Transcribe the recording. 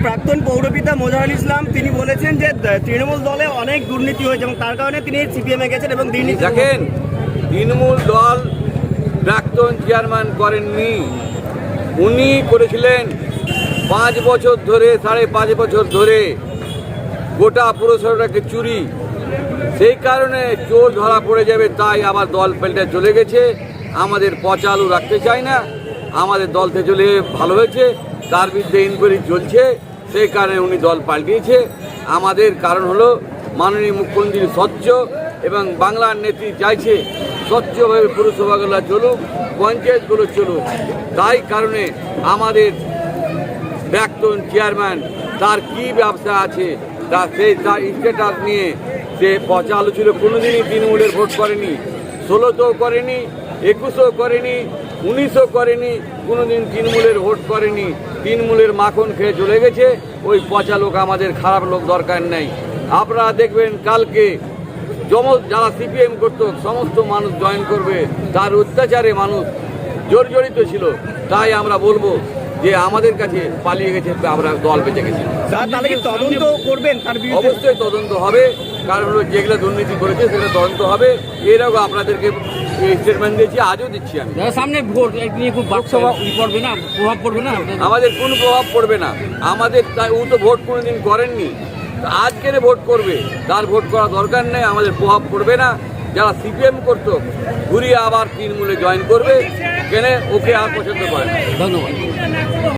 প্রাক্তন পৌরপিতা মোজাহারুল ইসলাম তিনি বলেছেন যে তৃণমূল দলে অনেক দুর্নীতি হয়েছে এবং তার কারণে তিনি সিপিএমে গেছেন এবং দুর্নীতি। দেখেন, তৃণমূল দল প্রাক্তন চেয়ারম্যান করেননি, উনি করেছিলেন 5 বছর ধরে, 5.5 বছর ধরে গোটা পুরসভাটাকে চুরি। সেই কারণে চোর ধরা পড়ে যাবে তাই আবার দল পাল্টে চলে গেছে। আমাদের পচা আলু রাখতে চায় না, আমাদের দল থেকে চলে ভালো হয়েছে, তার বিরুদ্ধে ইনকোয়ারি চলছে, সেই কারণে উনি দল পাল্টিয়েছে। আমাদের কারণ হলো মাননীয় মুখ্যমন্ত্রী স্বচ্ছ এবং বাংলার নেত্রী চাইছে স্বচ্ছভাবে পুরসভাগুলো চলুক, পঞ্চায়েতগুলো চলুক। তাই কারণে আমাদের প্রাক্তন চেয়ারম্যান তার কি ব্যবসা আছে তার স্ট্যাটাস নিয়ে সে পচা আলু ছিল, কোনোদিনই তৃণমূলের ভোট করেনি, 16তেও করেনি, 21ও করেনি, 19ও করেনি, কোনোদিন তৃণমূলের ভোট করেনি। তৃণমূলের মাখন খেয়ে চলে গেছে। ওই পচা লোক আমাদের খারাপ লোক দরকার নেই। আপনারা দেখবেন কালকে যারা সিপিএম করতো সমস্ত মানুষ জয়েন করবে, তার অত্যাচারে মানুষ জর্জরিত ছিল। তাই আমরা বলবো যে আমাদের কাছে পালিয়ে গেছে, আমরা দল বেঁচে গেছি। তাহলে কি তদন্ত করবেন তার বিরুদ্ধে? অবশ্যই তদন্ত হবে, কারণ হলো যেগুলো দুর্নীতি করেছে সেগুলো তদন্ত হবে। এরও আপনাদেরকে স্টেটমেন্ট দিয়েছি, আজও দিচ্ছি। আমি সামনে ভোট নিয়ে খুব পড়বে না, প্রভাব পড়বে না আমাদের কোনো প্রভাব পড়বে না। আমাদের ও তো ভোট কোনোদিন করেননি, আজকের ভোট করবে, তার ভোট করা দরকার নেই, আমাদের প্রভাব পড়বে না। যারা সিপিএম করতো ঘুরিয়ে আবার তৃণমূলে জয়েন করবে, কেন ওকে আর পছন্দ করে না। ধন্যবাদ।